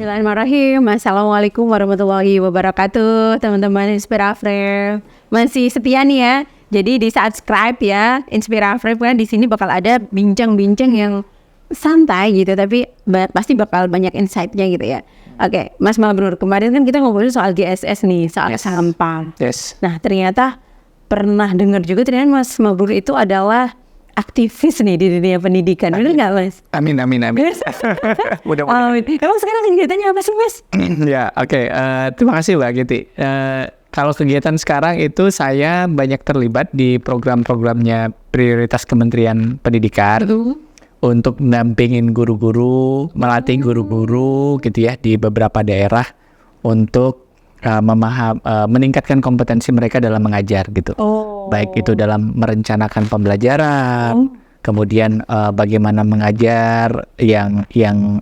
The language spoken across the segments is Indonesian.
Bismillahirrahmanirrahim. Assalamualaikum warahmatullahi wabarakatuh. Teman-teman Inspiraframe masih setia nih ya. Jadi di subscribe ya Inspiraframe, kan di sini bakal ada bincang-bincang yang santai gitu, tapi pasti bakal banyak insight-nya gitu ya. Oke, Mas Mabrur, kemarin kan kita ngobrolin soal GSS nih, soal sampah. Nah, ternyata pernah dengar juga ternyata Mas Mabrur itu adalah aktivis nih di dunia pendidikan. Benar nggak, Mas? Amin. Mudah-mudahan. Emang sekarang kegiatannya apa sih, Mas? Ya, oke. Terima kasih Mbak Giti. Kalau kegiatan sekarang itu saya banyak terlibat di program-programnya prioritas Kementerian Pendidikan untuk mendampingin guru-guru, melatih guru-guru gitu ya di beberapa daerah untuk meningkatkan kompetensi mereka dalam mengajar gitu. Baik itu dalam merencanakan pembelajaran, kemudian bagaimana mengajar yang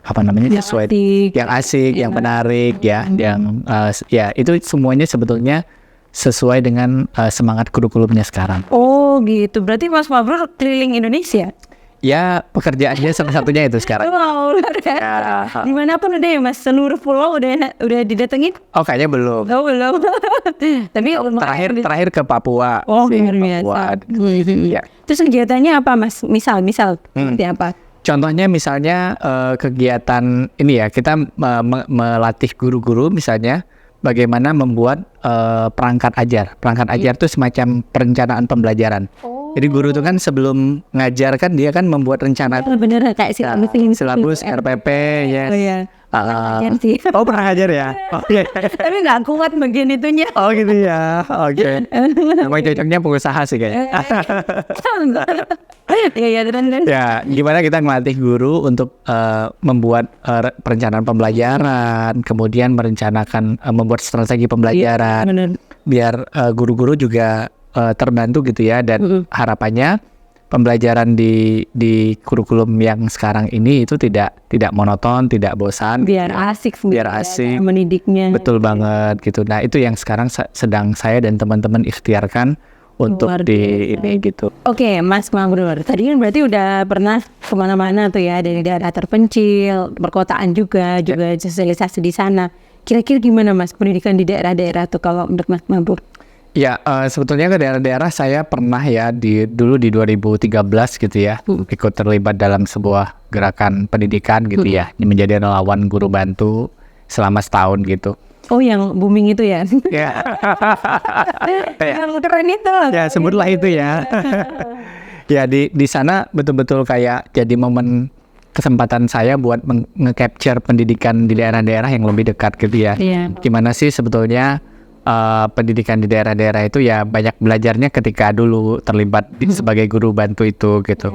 apa namanya sesuai, yang asik, yang menarik ya, yang ya itu semuanya sebetulnya sesuai dengan semangat kurikulumnya sekarang. Oh gitu, berarti Mas Mabrur keliling Indonesia? Ya, pekerjaannya salah satunya itu sekarang. Wow, ya. Dimanapun udah ya Mas, seluruh pulau udah didatengin? Oh, kayaknya belum. Oh, belum. Tapi terakhir ke Papua. Oh, luar biasa. Ya. Terus kegiatannya apa Mas? Misal seperti apa? Contohnya misalnya kegiatan ini ya, kita melatih guru-guru misalnya bagaimana membuat perangkat ajar. Perangkat ajar itu semacam perencanaan pembelajaran. Jadi guru itu kan sebelum ngajar kan dia kan membuat rencana. Bener kayak silabus RPP ya. Oh iya. Oh pernah ngajar ya. Oke. Tapi nggak kuat bagian itunya. Oh gitu ya. Oke. Memang cocoknya pengusaha sih kayaknya. Iya dan. Ya gimana kita ngelatih guru untuk membuat perencanaan pembelajaran, kemudian merencanakan membuat strategi pembelajaran. Bener. Biar guru-guru juga terbantu gitu ya, dan harapannya pembelajaran di kurikulum yang sekarang ini itu tidak monoton, tidak bosan. Biar asik mendidiknya. Betul banget gitu. Nah itu yang sekarang sedang saya dan teman-teman ikhtiarkan untuk ini gitu. Oke, Mas Mabrur, tadi kan berarti udah pernah kemana-mana tuh ya, dari daerah terpencil, perkotaan juga sosialisasi di sana. Kira-kira gimana Mas pendidikan di daerah-daerah tuh kalau menurut Mas Mabrur? Ya, sebetulnya ke daerah-daerah saya pernah ya dulu di 2013 gitu ya, ikut terlibat dalam sebuah gerakan pendidikan gitu ya, menjadi relawan guru bantu selama setahun gitu. Oh, yang booming itu ya? Ya. Yang keren itu. Ya, sebutlah itu ya. Ya di sana betul-betul kayak jadi momen kesempatan saya buat nge-capture pendidikan di daerah-daerah yang lebih dekat gitu ya. Gimana sih sebetulnya pendidikan di daerah-daerah itu ya, banyak belajarnya ketika dulu terlibat sebagai guru bantu itu gitu.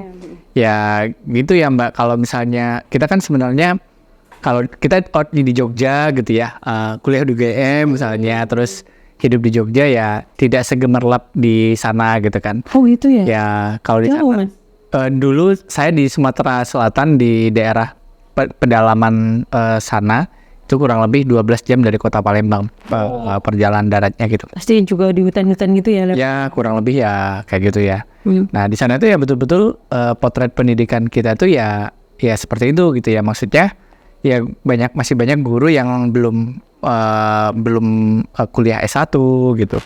Ya gitu ya Mbak, kalau misalnya kita kan sebenarnya kalau kita di Jogja gitu ya, kuliah di UGM misalnya, terus hidup di Jogja ya tidak segemerlap di sana gitu kan. Oh itu ya? Ya kalau di sana dulu saya di Sumatera Selatan di daerah pedalaman sana, itu kurang lebih 12 jam dari kota Palembang perjalanan daratnya gitu. Pasti juga di hutan-hutan gitu ya? Ya kurang lebih ya kayak gitu ya. Nah di sana tuh ya betul-betul potret pendidikan kita tuh ya seperti itu gitu ya. Maksudnya ya masih banyak guru yang belum kuliah S1 gitu.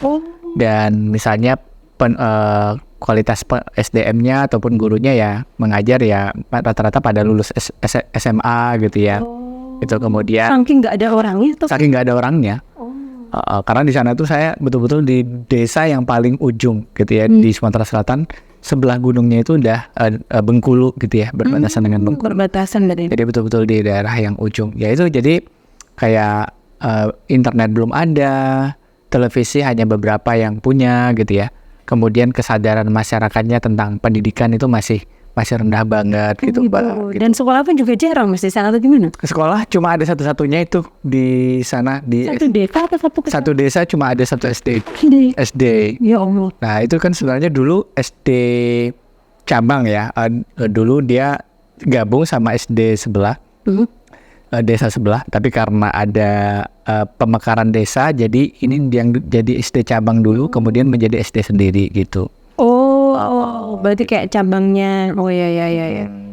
Dan misalnya kualitas SDM-nya ataupun gurunya ya mengajar ya rata-rata pada lulus SMA gitu ya. Itu kemudian saking nggak ada orangnya karena di sana tuh saya betul-betul di desa yang paling ujung gitu ya, di Sumatera Selatan, sebelah gunungnya itu udah Bengkulu gitu ya, berbatasan dengan Bengkulu. Jadi betul-betul di daerah yang ujung ya. Itu jadi kayak internet belum ada, televisi hanya beberapa yang punya gitu ya, kemudian kesadaran masyarakatnya tentang pendidikan itu masih rendah banget gitu. Dan sekolah pun juga jarang di sana atau gimana? Sekolah cuma ada satu-satunya itu di sana, di satu desa cuma ada satu SD. Ya Allah. Nah itu kan sebenarnya dulu SD cabang ya, dulu dia gabung sama SD sebelah, desa sebelah, tapi karena ada pemekaran desa, jadi ini yang jadi SD cabang dulu, kemudian menjadi SD sendiri gitu. Berarti kayak cabangnya. Oh ya.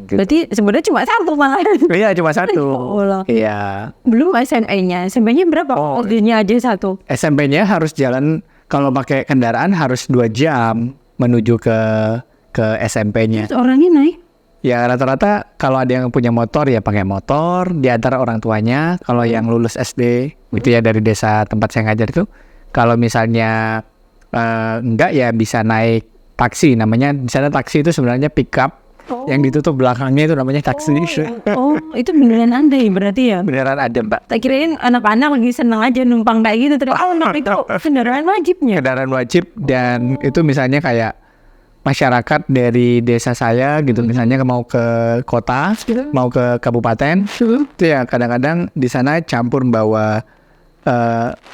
gitu. Berarti sebenarnya cuma satu malah. Iya, cuma satu. Allah. Iya. Belum SMA-nya. SMP-nya berapa? Oh. SD-nya aja satu. SMP-nya harus jalan, kalau pakai kendaraan harus 2 jam menuju ke SMP-nya. Terus orangnya naik. Ya rata-rata kalau ada yang punya motor ya pakai motor di antara orang tuanya. Kalau yang lulus SD itu ya dari desa tempat saya ngajar itu, kalau misalnya enggak ya bisa naik taksi. Namanya di sana taksi itu sebenarnya pick up. Yang ditutup belakangnya itu namanya taksi. Oh, itu beneran ada ya berarti ya? Beneran ada, Mbak. Tak kirain anak-anak lagi seneng aja numpang kayak gitu. Terus itu kendaraan wajibnya. Kendaraan wajib, dan itu misalnya kayak masyarakat dari desa saya gitu, misalnya mau ke kota, mau ke kabupaten, itu ya kadang-kadang di sana campur bawa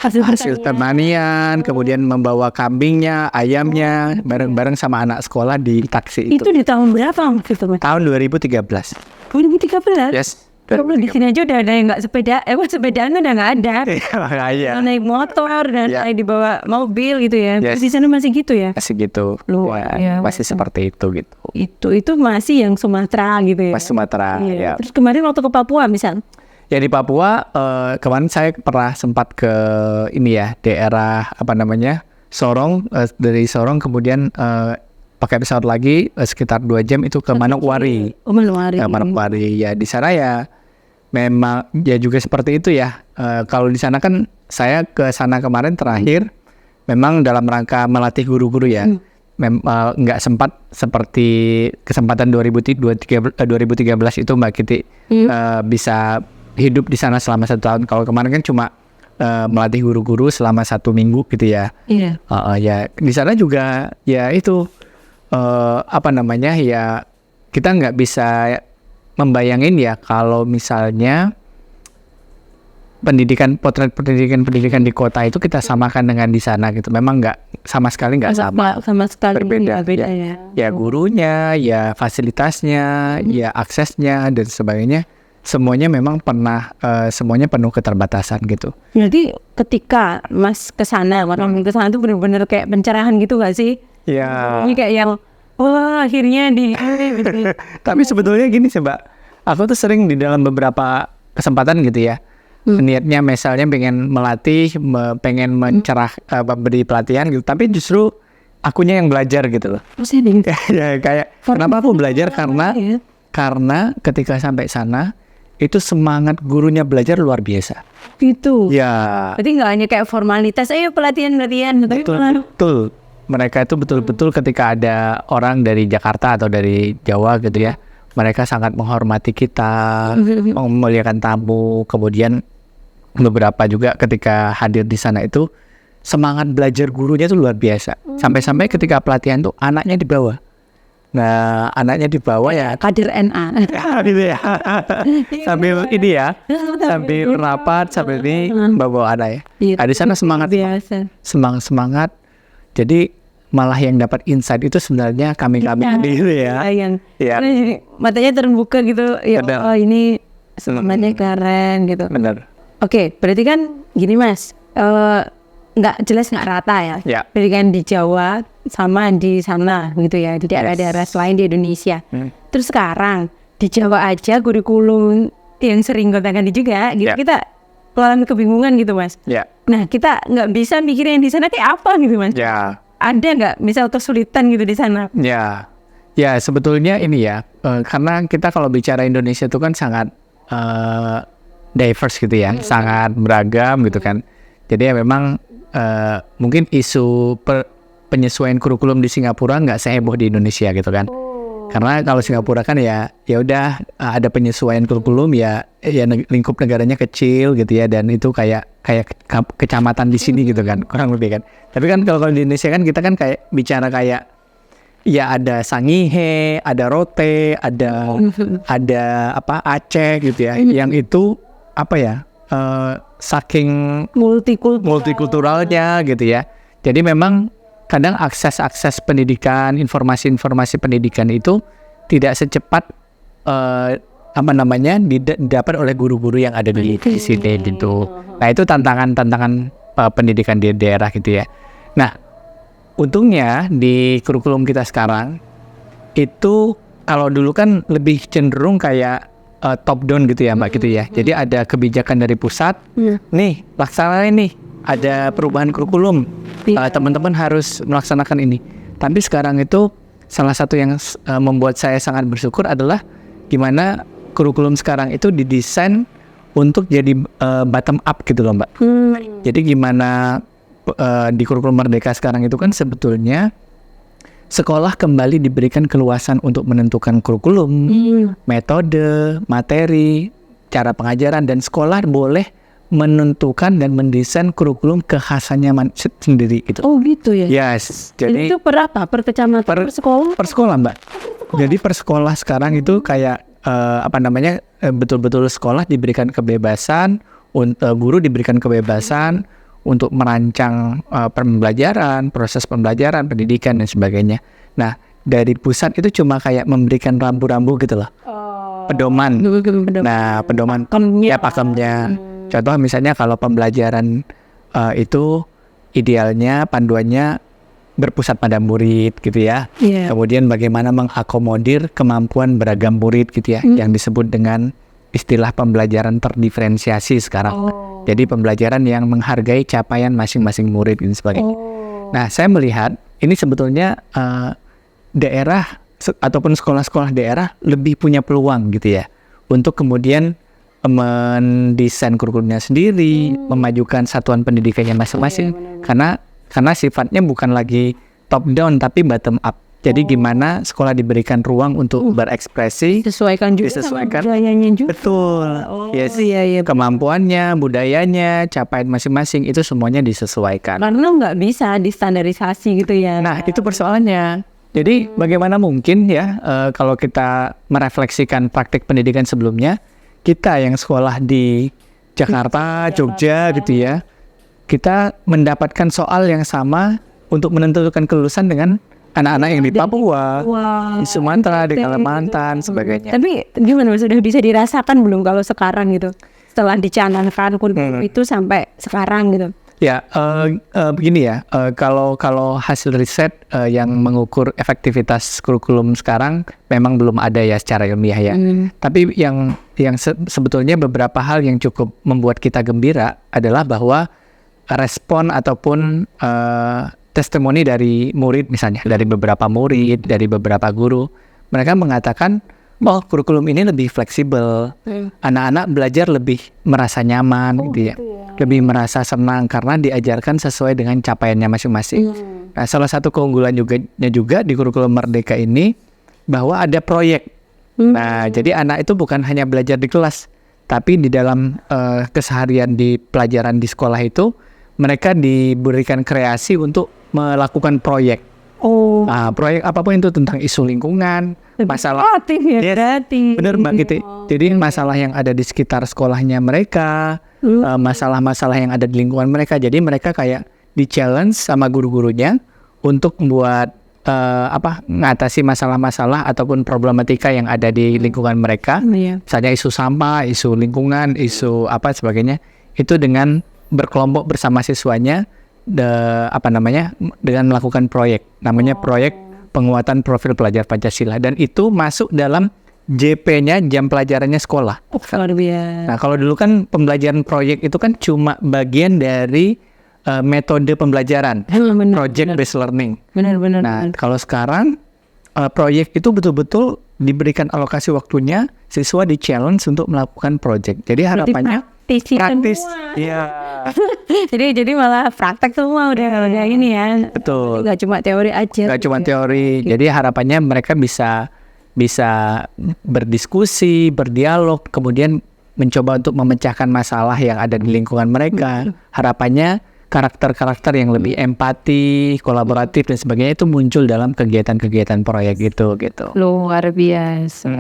hasil pertanian, kemudian membawa kambingnya, ayamnya, bareng-bareng sama anak sekolah di taksi Itu di tahun berapa waktu itu, Mas? Tahun 2013. 2013? Yes. Kalau di sini aja udah ada yang nggak sepeda, sepedaan udah nggak ada. Iya. Naik motor dan naik dibawa mobil gitu ya. Yes. Terus di sana masih gitu ya? Masih gitu. Luar Ya, biasa. masih seperti itu gitu. Itu masih yang Sumatera gitu ya? Mas Sumatera. Iya. Ya. Terus kemarin waktu ke Papua misal? Ya di Papua kemarin saya pernah sempat ke ini ya, daerah apa namanya, Sorong, dari Sorong kemudian pakai pesawat lagi sekitar 2 jam itu ke Manokwari. Oh, Manokwari. Manokwari ya, di sana ya memang ya juga seperti itu ya. Kalau di sana kan saya ke sana kemarin terakhir memang dalam rangka melatih guru-guru ya. Nggak sempat seperti kesempatan 2013 itu Mbak Kiti bisa hidup di sana selama 1 tahun. Kalau kemarin kan cuma melatih guru-guru selama 1 minggu gitu ya. Iya. Ya di sana juga ya itu apa namanya ya, kita nggak bisa membayangin ya kalau misalnya potret pendidikan di kota itu kita samakan dengan di sana gitu. Memang nggak sama sekali nggak sama. Sama sekali Berbeda. beda ya. Ya gurunya, ya fasilitasnya, ya aksesnya dan sebagainya. Semuanya memang semuanya penuh keterbatasan gitu. Berarti ketika Mas kesana, orang kesana tuh benar-benar kayak pencerahan gitu gak sih? Ya. Ini kayak yang wah akhirnya di gitu. Tapi sebetulnya gini sih Mbak, aku tuh sering di dalam beberapa kesempatan gitu ya, niatnya misalnya pengen melatih, pengen beri pelatihan gitu, tapi justru akunya yang belajar gitu loh. Maksudnya Ya kayak kenapa aku belajar, karena ketika sampai sana itu semangat gurunya belajar luar biasa. gitu. Ya. Berarti nggak hanya kayak formalitas, ayo pelatihan, tapi Betul. Mereka itu betul-betul ketika ada orang dari Jakarta atau dari Jawa gitu ya, mereka sangat menghormati kita, memuliakan tamu. Kemudian beberapa juga ketika hadir di sana itu semangat belajar gurunya itu luar biasa. Sampai-sampai ketika pelatihan tuh anaknya dibawa. Nah, anaknya dibawa ya kader NA. gitu ya. Sambil ini ya, sambil rapat, sambil ini bawa anak ya. Di sana semangat biasa. Semangat. Jadi malah yang dapat insight itu sebenarnya kami gitu ya. Iya. Matanya terbuka gitu. Ya, oh ini semangatnya keren gitu. Benar. Oke, berarti kan gini Mas, nggak rata ya. Berarti kan di Jawa sama di sana gitu ya, di daerah-daerah lain di Indonesia. Terus sekarang di Jawa aja kurikulum yang sering gonta-ganti juga, gitu kita keluaran kebingungan gitu Mas. Nah kita nggak bisa mikirin di sana kayak apa gitu Mas. Ada nggak misal kesulitan gitu di sana? Ya sebetulnya ini ya, karena kita kalau bicara Indonesia itu kan sangat diverse gitu ya, sangat beragam gitu kan. Jadi ya memang mungkin isu penyesuaian kurikulum di Singapura nggak seheboh di Indonesia gitu kan. Karena kalau Singapura kan ya udah ada penyesuaian kurikulum ya lingkup negaranya kecil gitu ya, dan itu kayak kecamatan di sini gitu kan, kurang lebih kan. Tapi kan kalau di Indonesia kan kita kan kayak bicara kayak ya ada Sangihe, ada Rote, ada apa Aceh gitu ya, yang itu apa ya saking multikulturalnya gitu ya. Jadi memang kadang akses pendidikan, informasi pendidikan itu tidak secepat didapat oleh guru-guru yang ada di sini gitu. Nah itu tantangan pendidikan di daerah gitu ya. Nah untungnya di kurikulum kita sekarang itu kalau dulu kan lebih cenderung kayak top down gitu ya Mbak gitu ya. Jadi ada kebijakan dari pusat, nih laksanain nih, ada perubahan kurikulum, teman-teman harus melaksanakan ini. Tapi sekarang itu salah satu yang membuat saya sangat bersyukur adalah gimana kurikulum sekarang itu didesain untuk jadi bottom up gitu loh Mbak. Jadi gimana di kurikulum Merdeka sekarang itu kan sebetulnya sekolah kembali diberikan keluasan untuk menentukan kurikulum, metode, materi, cara pengajaran, dan sekolah boleh menentukan dan mendesain kurikulum kekhasannya sendiri gitu. Oh gitu ya? Yes, jadi itu per apa? Per kecamatan? Per sekolah? Per sekolah Mbak. Jadi per sekolah sekarang itu kayak betul-betul sekolah diberikan kebebasan, guru diberikan kebebasan untuk merancang pembelajaran, proses pembelajaran, pendidikan dan sebagainya. Nah, dari pusat itu cuma kayak memberikan rambu-rambu gitu loh. Pedoman. Nah, pedoman ya pakemnya. Contoh misalnya kalau pembelajaran itu idealnya panduannya berpusat pada murid gitu ya. Kemudian bagaimana mengakomodir kemampuan beragam murid gitu ya, yang disebut dengan istilah pembelajaran terdiferensiasi sekarang. Jadi pembelajaran yang menghargai capaian masing-masing murid dan sebagainya. Nah, saya melihat ini sebetulnya daerah ataupun sekolah-sekolah daerah lebih punya peluang gitu ya untuk kemudian mendesain kurikulumnya sendiri, memajukan satuan pendidikannya masing-masing. Karena sifatnya bukan lagi top down tapi bottom up. Jadi gimana sekolah diberikan ruang untuk berekspresi, disesuaikan sama budayanya juga. Betul. Yes. Kemampuannya, budayanya, capaian masing-masing itu semuanya disesuaikan. Karena nggak bisa distandarisasi gitu ya. Nah, itu persoalannya. Jadi bagaimana mungkin ya kalau kita merefleksikan praktik pendidikan sebelumnya, kita yang sekolah di Jakarta, Jogja gitu ya, kita mendapatkan soal yang sama untuk menentukan kelulusan dengan anak-anak yang di Papua, di Sumatera, di Kalimantan, sebagainya. Tapi gimana, sudah bisa dirasakan belum kalau sekarang gitu? Setelah dicanangkan kurikulum itu sampai sekarang gitu? Ya, begini ya, kalau hasil riset yang mengukur efektivitas kurikulum sekarang memang belum ada ya secara ilmiah ya. Tapi yang sebetulnya beberapa hal yang cukup membuat kita gembira adalah bahwa respon ataupun testimoni dari murid misalnya, dari beberapa murid, dari beberapa guru, mereka mengatakan bahwa kurikulum ini lebih fleksibel, anak-anak belajar lebih merasa nyaman gitu ya, lebih merasa senang karena diajarkan sesuai dengan capaiannya masing-masing. Nah, salah satu keunggulan juga di kurikulum Merdeka ini bahwa ada proyek. Nah, jadi anak itu bukan hanya belajar di kelas, tapi di dalam keseharian di pelajaran di sekolah itu mereka diberikan kreasi untuk melakukan proyek. Nah, proyek apapun itu tentang isu lingkungan, masalah bener Mbak gitu. Jadi masalah yang ada di sekitar sekolahnya mereka, masalah-masalah yang ada di lingkungan mereka. Jadi mereka kayak di-challenge sama guru-gurunya untuk membuat mengatasi masalah-masalah ataupun problematika yang ada di lingkungan mereka. Misalnya isu sampah, isu lingkungan, isu apa sebagainya. Itu dengan berkelompok bersama siswanya dengan melakukan proyek, namanya proyek penguatan profil pelajar Pancasila, dan itu masuk dalam JP-nya, jam pelajarannya sekolah. Luar biasa. Nah, kalau dulu kan pembelajaran proyek itu kan cuma bagian dari metode pembelajaran, project based learning. Benar. Nah, kalau sekarang proyek itu betul-betul diberikan alokasi waktunya, siswa di challenge untuk melakukan project. Jadi harapannya praktis. Iya. jadi malah praktek semua udah ini ya. Betul. Gak cuma teori aja. Gak cuma teori. Jadi harapannya mereka bisa berdiskusi, berdialog, kemudian mencoba untuk memecahkan masalah yang ada di lingkungan mereka. Harapannya karakter-karakter yang lebih empati, kolaboratif dan sebagainya itu muncul dalam kegiatan-kegiatan proyek itu gitu. Luar biasa.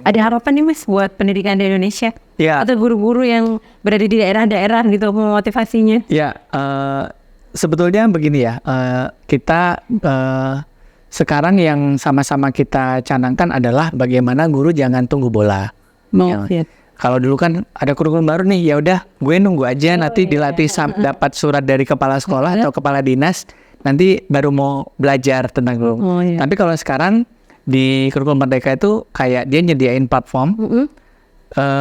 Ada harapan nih Mas buat pendidikan di Indonesia? Ya. Atau guru-guru yang berada di daerah-daerah gitu motivasinya? Ya, sebetulnya begini ya, kita sekarang yang sama-sama kita canangkan adalah bagaimana guru jangan tunggu bola. Kalau dulu kan ada kurikulum baru nih, ya udah gue nunggu aja nanti dilatih dapat surat dari kepala sekolah atau kepala dinas, nanti baru mau belajar tentang kurikulum. Tapi kalau sekarang di kurikulum Merdeka itu kayak dia nyediain platform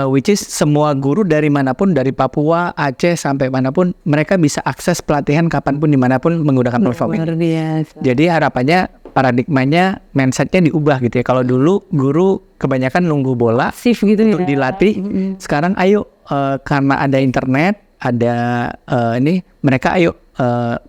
which is semua guru dari manapun, dari Papua, Aceh sampai manapun, mereka bisa akses pelatihan kapanpun dimanapun menggunakan platform Luar ini. biasa. Jadi harapannya paradigmanya, mindsetnya diubah gitu ya. Kalau dulu guru kebanyakan nunggu bola Sif gitu untuk ya. dilatih, sekarang ayo karena ada internet, ada ini, mereka ayo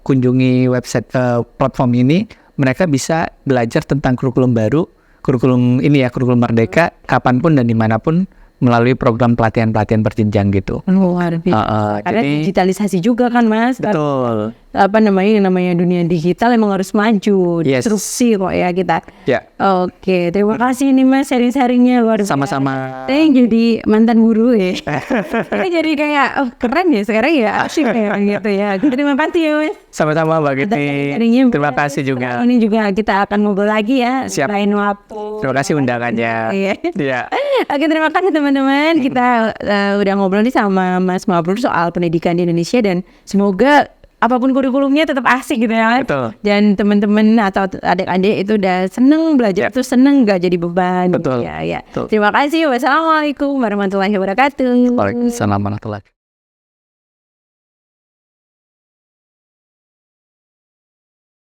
kunjungi website platform ini, mereka bisa belajar tentang kurikulum baru, kurikulum ini ya, kurikulum Merdeka, kapanpun dan dimanapun melalui program pelatihan-pelatihan berjenjang gitu. Luar biasa. Karena Jadi digitalisasi juga kan Mas. betul. Apa namanya, yang namanya dunia digital emang harus maju. Yes. Disrupsi kok ya kita. Ya, Oke, terima kasih nih Mas sharing-sharingnya luar biasa. sama-sama. Saya yang jadi mantan guru ya. Ini jadi kayak keren ya sekarang ya, asik ya gitu ya. Terima kasih ya Mas. Sama-sama Mbak Giti. Sharingnya. Terima kasih juga. Ini juga kita akan ngobrol lagi ya. Siap. Lain waktu. Terima kasih undangannya. Iya. Iya. Oke, terima kasih teman-teman. Kita udah ngobrol nih sama Mas Mabrur soal pendidikan di Indonesia, dan semoga apapun kurikulumnya tetap asik gitu ya. Betul. Dan teman-teman atau adik-adik itu udah seneng belajar, itu seneng, gak jadi beban. Betul. Ya, ya. Betul. Terima kasih. Wassalamualaikum warahmatullahi wabarakatuh. Waalaikumsalam warahmatullahi wabarakatuh.